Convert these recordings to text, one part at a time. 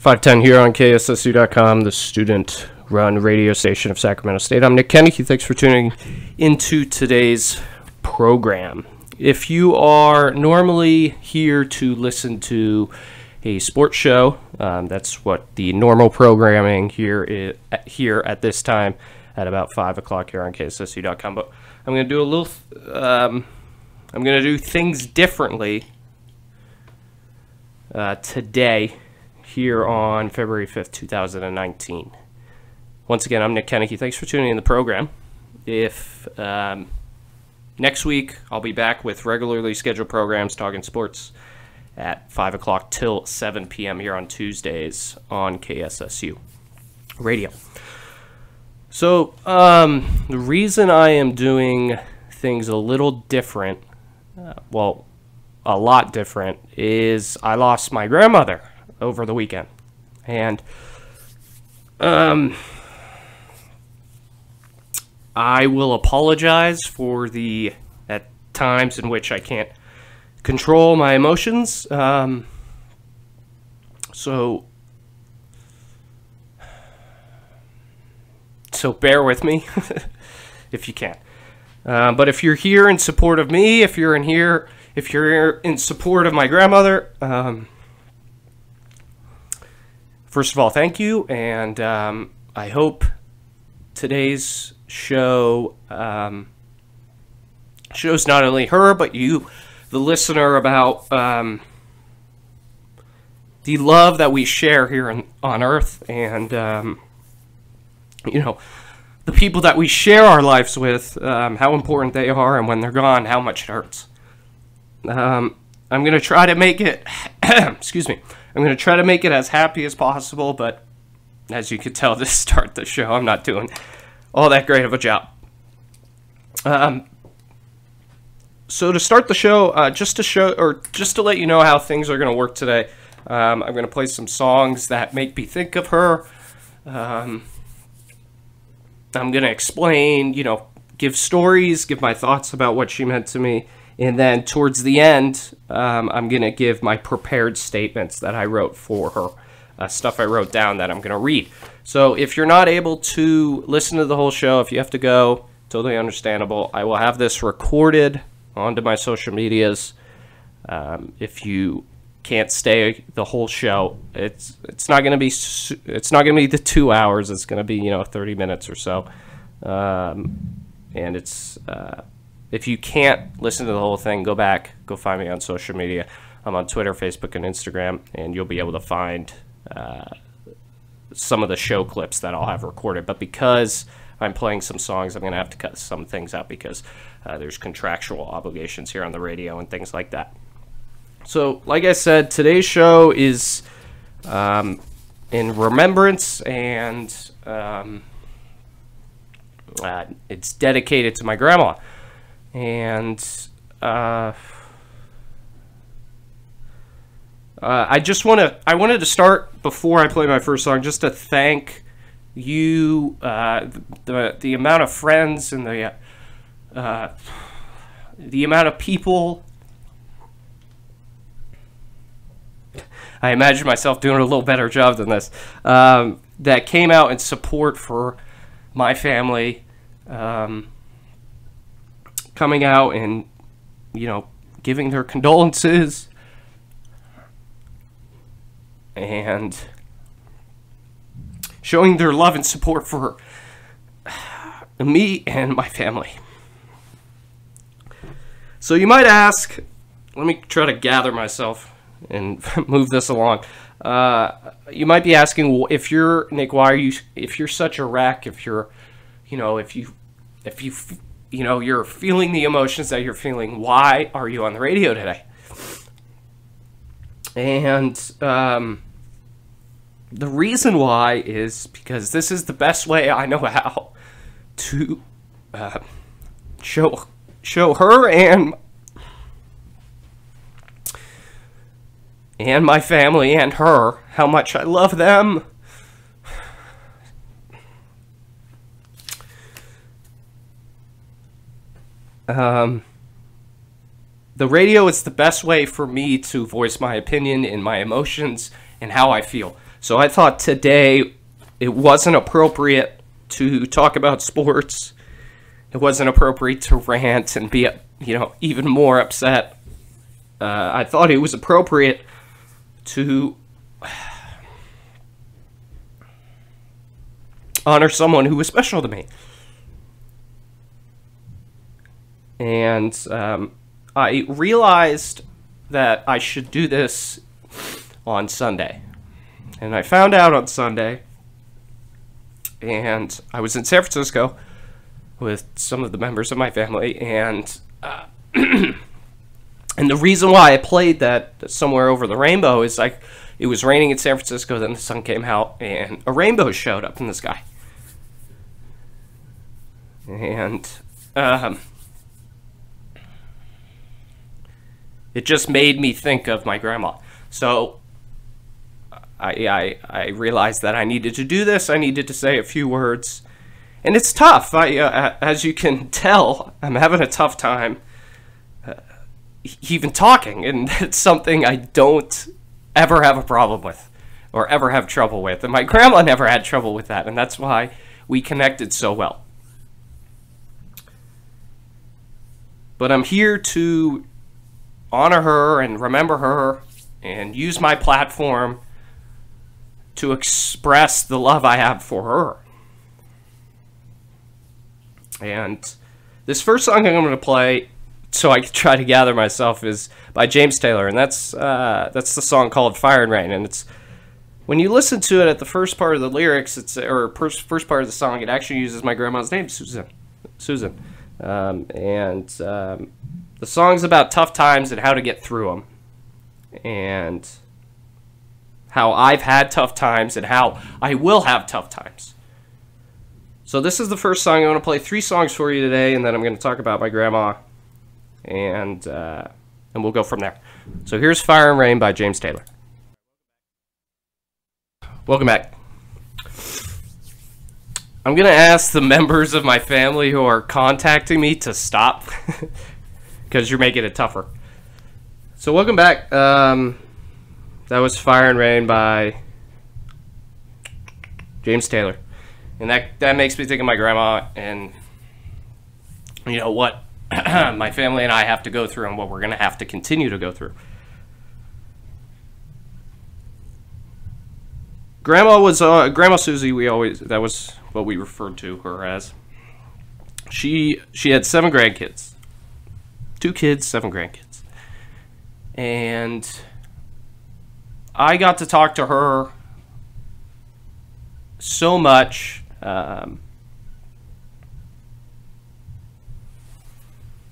510 here on KSSU.com, the student-run radio station of Sacramento State. I'm Nick Koeneke. Thanks for tuning into today's program. If you are normally here to listen to a sports show, that's what the normal programming here at this time at about 5 o'clock here on KSSU.com. But I'm going to do a little, I'm going to do things differently today here on February 5th, 2019. Once again, I'm Nick Koeneke. Thanks for tuning in the program. If next week, I'll be back with regularly scheduled programs talking sports at 5 o'clock till 7 p.m. here on Tuesdays on KSSU Radio. So, the reason I am doing things a little different, a lot different, is I lost my grandmother over the weekend. And I will apologize for the at times in which I can't control my emotions. So bear with me if you can. But if you're here in support of me, if you're in support of my grandmother, first of all, thank you, and I hope today's show shows not only her, but you, the listener, about the love that we share here on Earth, and the people that we share our lives with, how important they are, and when they're gone, how much it hurts. I'm going to try to make it, excuse me, I'm going to try to make it as happy as possible, but as you could tell to start the show, I'm not doing all that great of a job. So to start the show, just to let you know how things are going to work today, I'm going to play some songs that make me think of her. I'm going to explain, give stories, give my thoughts about what she meant to me. And then towards the end, I'm going to give my prepared statements that I wrote for her, stuff I wrote down that I'm going to read. So if you're not able to listen to the whole show, if you have to go, totally understandable. I will have this recorded onto my social medias. If you can't stay the whole show, it's not going to be the 2 hours. It's going to be 30 minutes or so. And it's if you can't listen to the whole thing, go find me on social media. I'm on Twitter, Facebook, and Instagram, and you'll be able to find some of the show clips that I'll have recorded. But because I'm playing some songs, I'm going to have to cut some things out because there's contractual obligations here on the radio and things like that. So, like I said, today's show is in remembrance, and it's dedicated to my grandma. And I wanted to start, before I play my first song, just to thank you, the amount of friends and the amount of people. I imagine myself doing a little better job than this, that came out in support for my family, coming out and, giving their condolences and showing their love and support for me and my family. So you might ask, let me try to gather myself and move this along. You might be asking, well, if you're Nick, if you're such a wreck, if you're feeling the emotions that you're feeling, why are you on the radio today? And the reason why is because this is the best way I know how to show her and my family and her how much I love them. The radio is the best way for me to voice my opinion and my emotions and how I feel. So I thought today it wasn't appropriate to talk about sports. It wasn't appropriate to rant and be, even more upset. I thought it was appropriate to honor someone who was special to me. And I realized that I should do this on Sunday. And I found out on Sunday, and I was in San Francisco with some of the members of my family, and and the reason why I played that Somewhere Over the Rainbow is it was raining in San Francisco, then the sun came out, and a rainbow showed up in the sky. And it just made me think of my grandma. So I realized that I needed to do this. I needed to say a few words. And it's tough. As you can tell, I'm having a tough time even talking. And it's something I don't ever have a problem with or ever have trouble with. And my grandma never had trouble with that. And that's why we connected so well. But I'm here to honor her and remember her and use my platform to express the love I have for her. And this first song I'm going to play, so I can try to gather myself, is by James Taylor, and that's the song called Fire and Rain. And it's, when you listen to it at the first part of the lyrics, first part of the song, it actually uses my grandma's name, Susan. The song's about tough times and how to get through them, and how I've had tough times and how I will have tough times. So this is the first song. I'm going to play 3 songs for you today, and then I'm going to talk about my grandma, and we'll go from there. So here's Fire and Rain by James Taylor. Welcome back. I'm going to ask the members of my family who are contacting me to stop, because you're making it tougher. So welcome back. That was Fire and Rain by James Taylor. And that makes me think of my grandma and, what my family and I have to go through and what we're going to have to continue to go through. Grandma was, Grandma Susie, that was what we referred to her as. She had 7 grandkids. 2 kids, 7 grandkids. And I got to talk to her so much in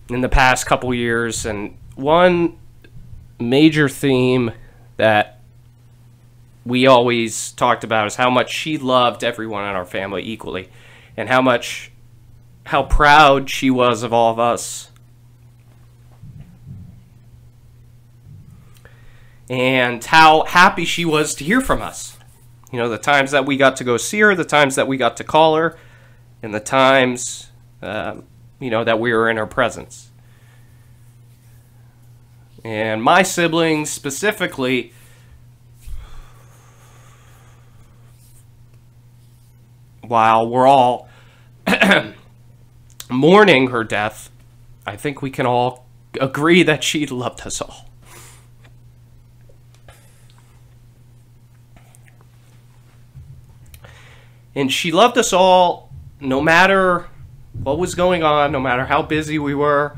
the past couple years, and one major theme that we always talked about is how much she loved everyone in our family equally, and how proud she was of all of us, and how happy she was to hear from us. The times that we got to go see her, the times that we got to call her, and the times, that we were in her presence. And my siblings specifically, while we're all mourning her death, I think we can all agree that she loved us all. And she loved us all no matter what was going on, no matter how busy we were,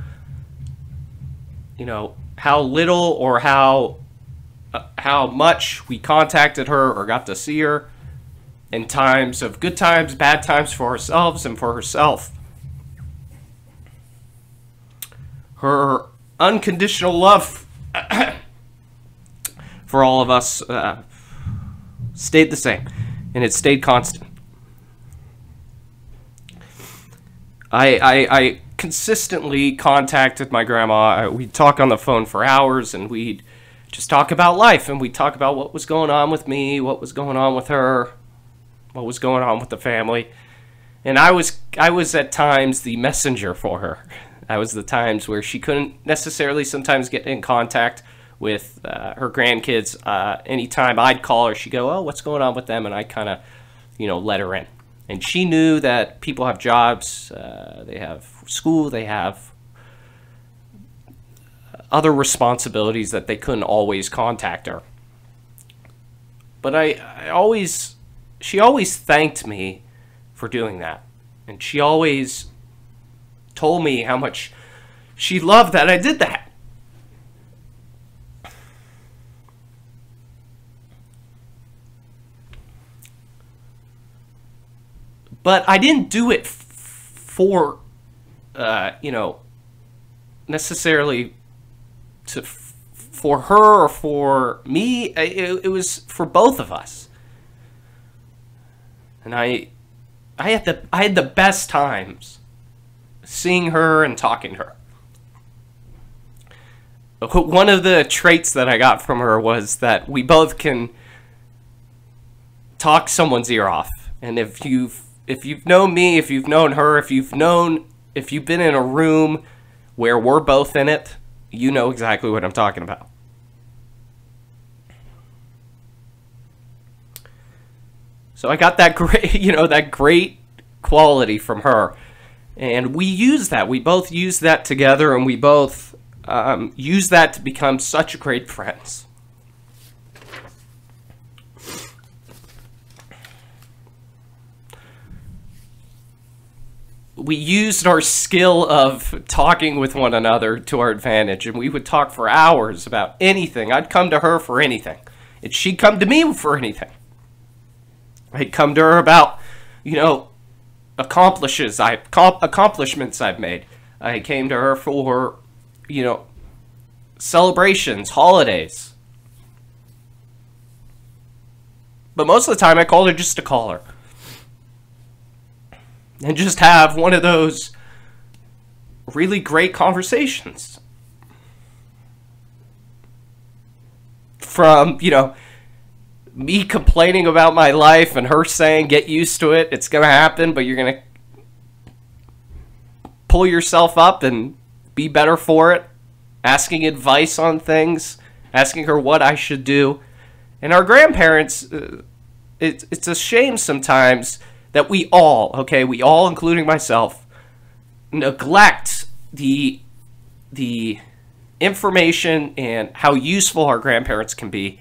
how little or how much we contacted her or got to see her in times of good times, bad times for ourselves and for herself. Her unconditional love for all of us stayed the same, and it stayed constant. I consistently contacted my grandma. We'd talk on the phone for hours, and we'd just talk about life, and we'd talk about what was going on with me, what was going on with her, what was going on with the family. And I was at times the messenger for her. I was the times where she couldn't necessarily sometimes get in contact with her grandkids. Anytime I'd call her, she'd go, "Oh, what's going on with them?" And I kind of, let her in. And she knew that people have jobs, they have school, they have other responsibilities that they couldn't always contact her. But she always thanked me for doing that. And she always told me how much she loved that I did that. But I didn't do it for, necessarily for her or for me. It was for both of us. And I had the best times seeing her and talking to her. One of the traits that I got from her was that we both can talk someone's ear off. And if you've known me, if you've known her, if you've been in a room where we're both in it, you know exactly what I'm talking about. So I got that great, that great quality from her. And we use that. We both use that together, and we both use that to become such great friends. We used our skill of talking with one another to our advantage, and we would talk for hours about anything. I'd come to her for anything, and she'd come to me for anything. I'd come to her about, accomplishments I've made. I came to her for, celebrations, holidays. But most of the time I called her just to call her. And just have one of those really great conversations. From, me complaining about my life and her saying, get used to it, it's going to happen, but you're going to pull yourself up and be better for it. Asking advice on things, asking her what I should do. And our grandparents, it's a shame sometimes that we all, including myself, neglect the information and how useful our grandparents can be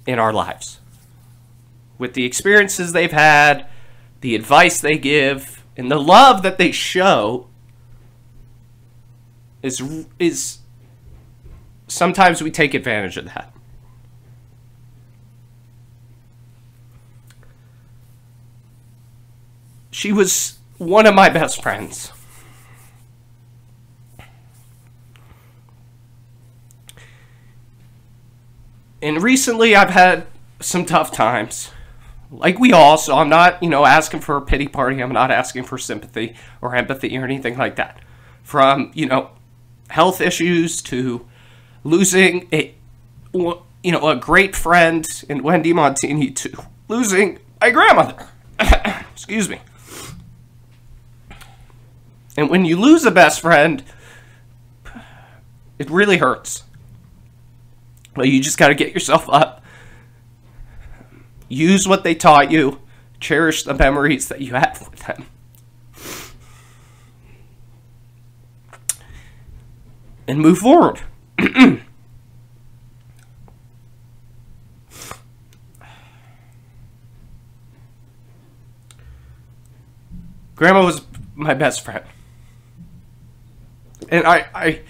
in our lives. With the experiences they've had, the advice they give, and the love that they show is sometimes we take advantage of that. She was one of my best friends. And recently I've had some tough times. Like we all, so I'm not, asking for a pity party. I'm not asking for sympathy or empathy or anything like that. From, health issues to losing a great friend in Wendy Montini to losing my grandmother. Excuse me. And when you lose a best friend, it really hurts. But you just got to get yourself up. Use what they taught you. Cherish the memories that you have with them. And move forward. Grandma was my best friend. And I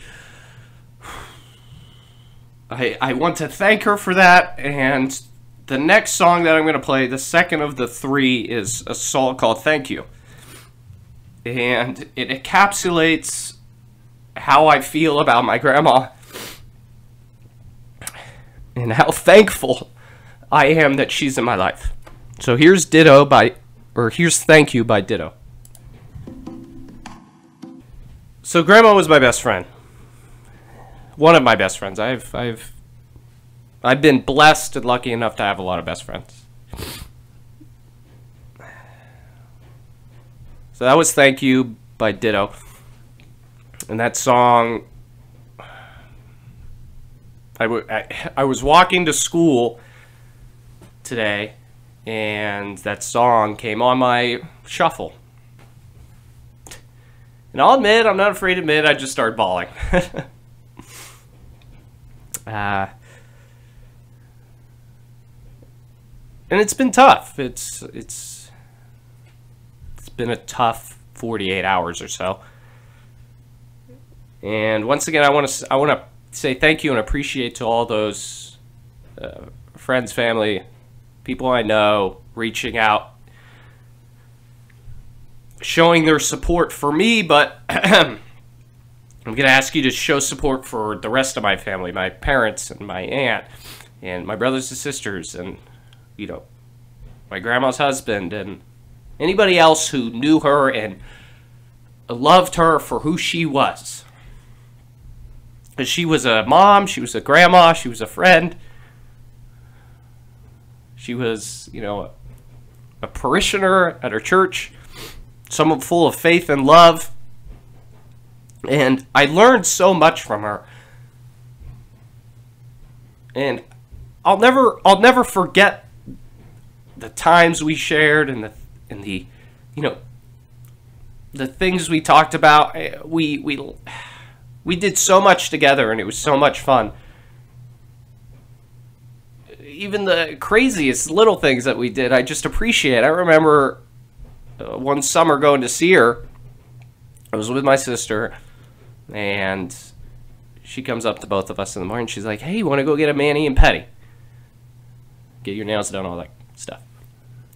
want to thank her for that. And the next song that I'm going to play, the second of the three, is a song called Thank You. And it encapsulates how I feel about my grandma and how thankful I am that she's in my life. So here's here's Thank You by Ditto. So Grandma was my best friend. One of my best friends. I've been blessed and lucky enough to have a lot of best friends. So that was Thank You by Ditto. And that song I was walking to school today, and that song came on my shuffle. And I'll admit, I'm not afraid to admit, I just started bawling. And it's been tough. It's been a tough 48 hours or so. And once again, I want to say thank you and appreciate to all those friends, family, people I know reaching out, showing their support for me, but I'm going to ask you to show support for the rest of my family, my parents and my aunt and my brothers and sisters and, you know, my grandma's husband and anybody else who knew her and loved her for who she was. Because she was a mom, she was a grandma, she was a friend. She was, you know, a parishioner at her church, someone full of faith and love. And I learned so much from her. And I'll never forget the times we shared and the you know, the things we talked about. We did so much together, and it was so much fun. Even the craziest little things that we did, I just appreciate. I remember one summer going to see her. I was with my sister, and she comes up to both of us in the morning. She's like, "Hey, you want to go get a mani and pedi? Get your nails done, all that stuff."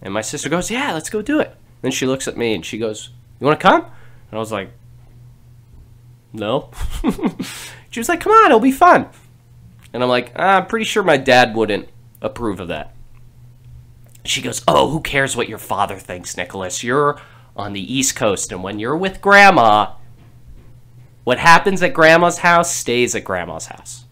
And my sister goes, "Yeah, let's go do it." Then she looks at me, and she goes, "You want to come?" And I was like, "No." She was like, "Come on, it'll be fun." And I'm like, "I'm pretty sure my dad wouldn't approve of that." She goes, "Oh, who cares what your father thinks, Nicholas? You're on the East Coast, and when you're with Grandma, what happens at Grandma's house stays at Grandma's house."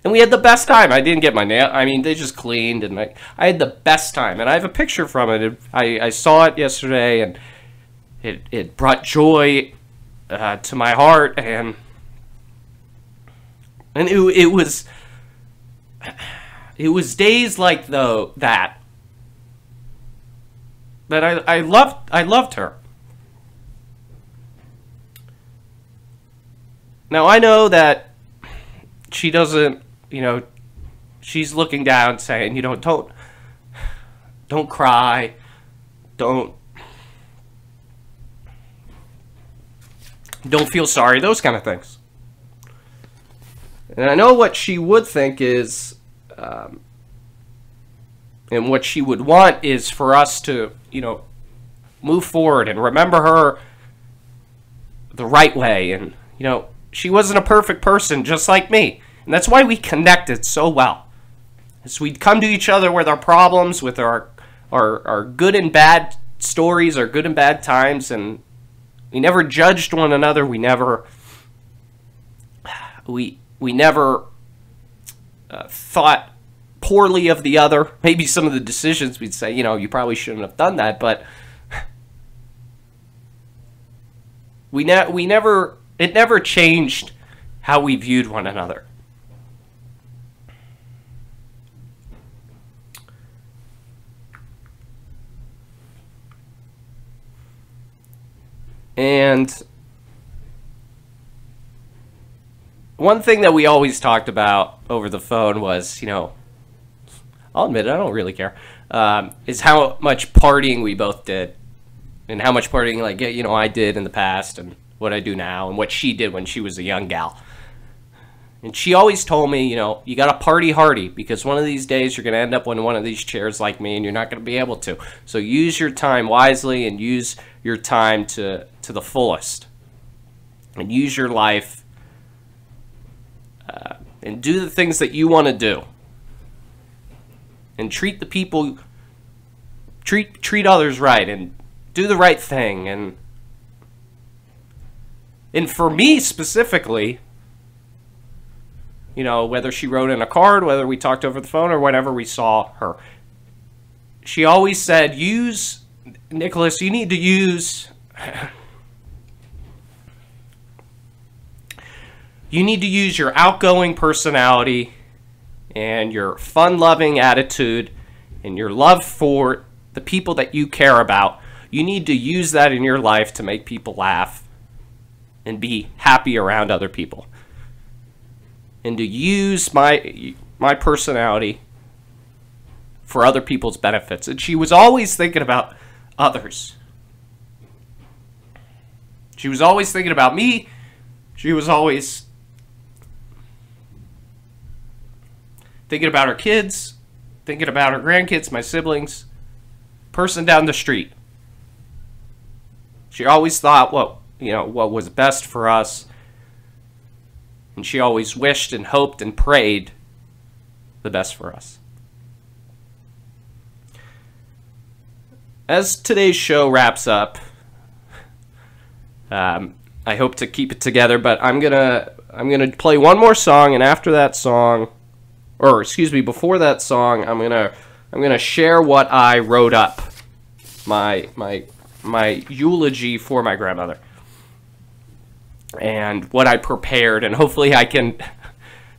And we had the best time. I didn't get my nail. I mean, they just cleaned, and I had the best time. And I have a picture from it. I saw it yesterday, and it brought joy to my heart, and it was days like that I loved her. Now I know that she doesn't, you know, she's looking down saying, you know, don't cry, don't feel sorry, those kind of things. And I know what she would think is, and what she would want is for us to, you know, move forward and remember her the right way. And, you know, she wasn't a perfect person just like me. And that's why we connected so well. As we'd come to each other with our problems, with our good and bad stories, our good and bad times, and we never judged one another. We never thought poorly of the other. Maybe some of the decisions we'd say, you know, you probably shouldn't have done that, but it never changed how we viewed one another. And one thing that we always talked about over the phone was, you know, I'll admit it, I don't really care, is how much partying we both did. And how much partying, like, you know, I did in the past and what I do now and what she did when she was a young gal. And she always told me, you know, you got to party hardy because one of these days you're going to end up in one of these chairs like me and you're not going to be able to. So use your time wisely and use your time to the fullest. And use your life and do the things that you want to do. And treat the people, treat others right and do the right thing. And for me specifically, you know, whether she wrote in a card, whether we talked over the phone, or whenever we saw her, she always said, Nicholas, you need to use You need to use your outgoing personality and your fun-loving attitude and your love for the people that you care about. You need to use that in your life to make people laugh and be happy around other people. And to use my personality for other people's benefits. And she was always thinking about others. She was always thinking about me. She was always thinking about her kids, thinking about her grandkids, my siblings, person down the street. She always thought what was best for us. And she always wished and hoped and prayed the best for us. As today's show wraps up, I hope to keep it together, but I'm gonna play one more song, and after that song, before that song, I'm gonna share what I wrote up, my eulogy for my grandmother, and what I prepared, and hopefully I can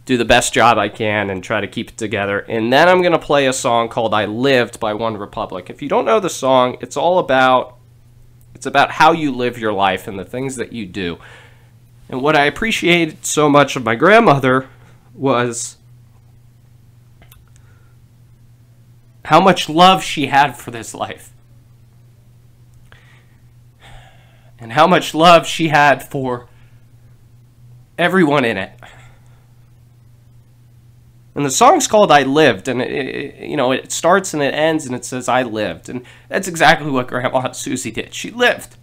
do the best job I can and try to keep it together. And then I'm going to play a song called I Lived by One Republic. If you don't know the song, it's about how you live your life and the things that you do. And what I appreciated so much of my grandmother was how much love she had for this life. And how much love she had for everyone in it. And the song's called I Lived, and it starts and it ends and it says I lived. And that's exactly what Grandma Susie did. She lived.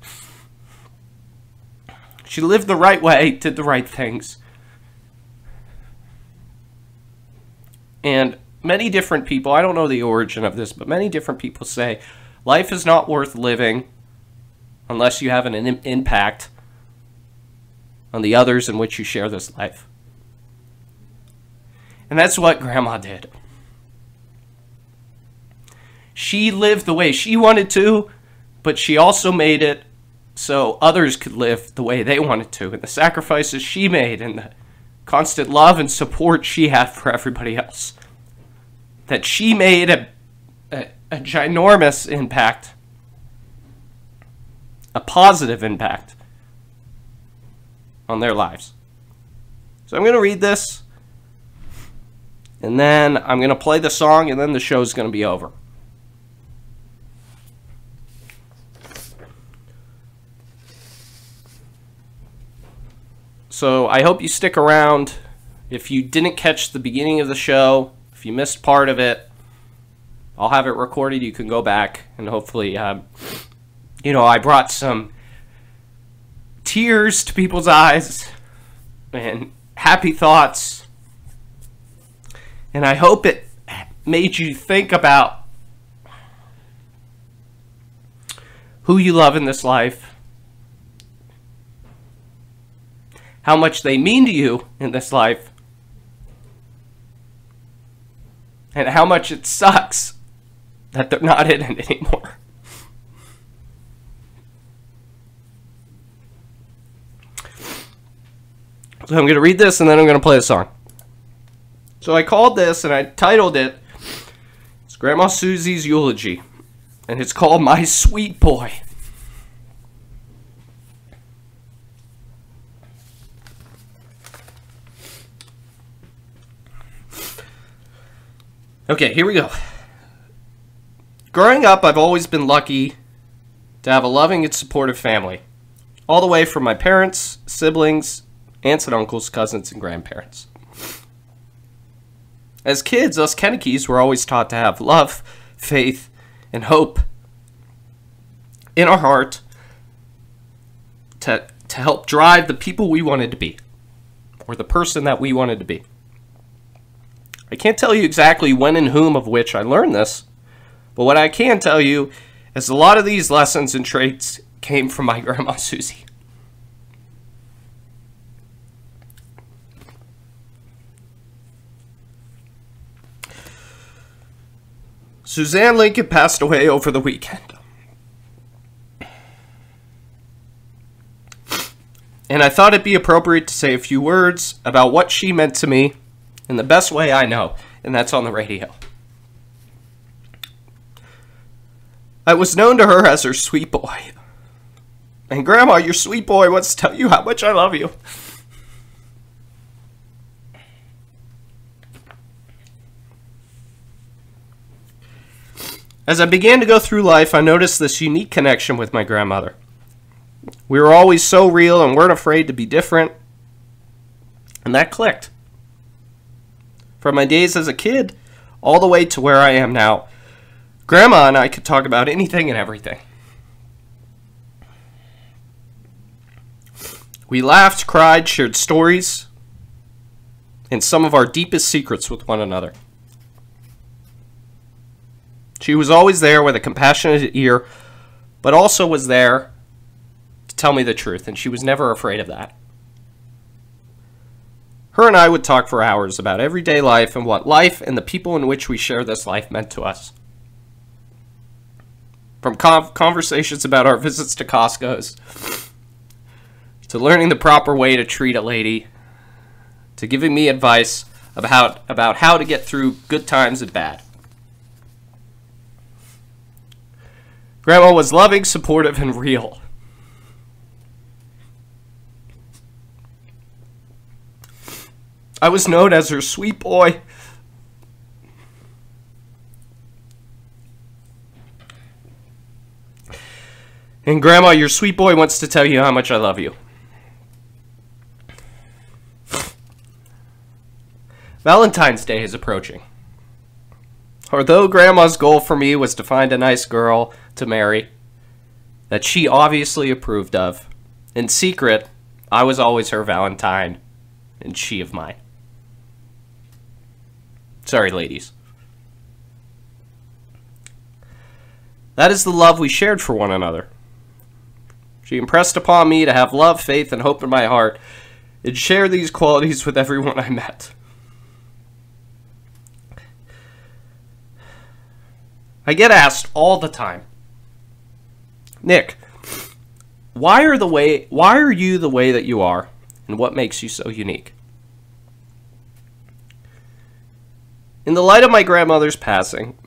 She lived the right way, did the right things. And many different people, I don't know the origin of this, but many different people say life is not worth living unless you have an impact on the others in which you share this life. And that's what Grandma did. She lived the way she wanted to, but she also made it so others could live the way they wanted to. And the sacrifices she made and the constant love and support she had for everybody else. That she made a ginormous impact. A positive impact on their lives. So I'm going to read this. And then I'm going to play the song, and then the show's going to be over. So I hope you stick around. If you didn't catch the beginning of the show, if you missed part of it, I'll have it recorded. You can go back, and hopefully, I brought some tears to people's eyes and happy thoughts. And I hope it made you think about who you love in this life, how much they mean to you in this life, and how much it sucks that they're not in it anymore. So I'm going to read this and then I'm going to play a song. So I called this and I titled it, it's Grandma Susie's Eulogy, and it's called My Sweet Boy. Okay, here we go. Growing up, I've always been lucky to have a loving and supportive family, all the way from my parents, siblings, aunts and uncles, cousins, and grandparents. As kids, us Koenekes were always taught to have love, faith, and hope in our heart to help drive the people we wanted to be, or the person that we wanted to be. I can't tell you exactly when and whom of which I learned this, but what I can tell you is a lot of these lessons and traits came from my Grandma Susie. Suzanne Lincoln passed away over the weekend. and I thought it'd be appropriate to say a few words about what she meant to me in the best way I know, and that's on the radio. I was known to her as her sweet boy. And Grandma, your sweet boy wants to tell you how much I love you. As I began to go through life, I noticed this unique connection with my grandmother. We were always so real and weren't afraid to be different. And that clicked. From my days as a kid all the way to where I am now, Grandma and I could talk about anything and everything. We laughed, cried, shared stories, and some of our deepest secrets with one another. She was always there with a compassionate ear, but also was there to tell me the truth, and she was never afraid of that. Her and I would talk for hours about everyday life and what life and the people in which we share this life meant to us. From conversations about our visits to Costco's, to learning the proper way to treat a lady, to giving me advice about how to get through good times and bad. Grandma was loving, supportive, and real. I was known as her sweet boy. And Grandma, your sweet boy wants to tell you how much I love you. Valentine's Day is approaching. Although Grandma's goal for me was to find a nice girl to marry that she obviously approved of, in secret, I was always her Valentine and she of mine. Sorry, ladies. That is the love we shared for one another. She impressed upon me to have love, faith, and hope in my heart, and share these qualities with everyone I met. I get asked all the time, Nick, why are you the way that you are, and what makes you so unique? In the light of my grandmother's passing,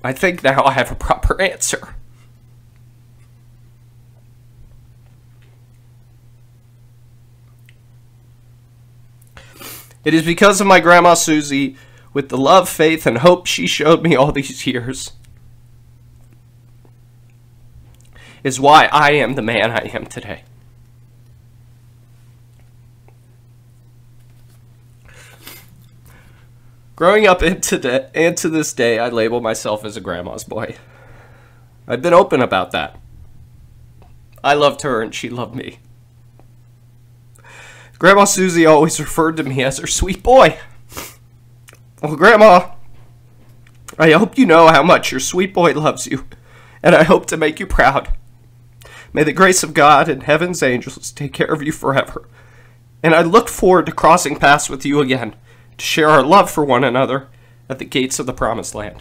I think now I have a proper answer. It is because of my Grandma Susie, with the love, faith, and hope she showed me all these years, is why I am the man I am today. Growing up and to this day, I label myself as a grandma's boy. I've been open about that. I loved her and she loved me. Grandma Susie always referred to me as her sweet boy. Well, Grandma, I hope you know how much your sweet boy loves you, and I hope to make you proud. May the grace of God and heaven's angels take care of you forever, and I look forward to crossing paths with you again to share our love for one another at the gates of the Promised Land.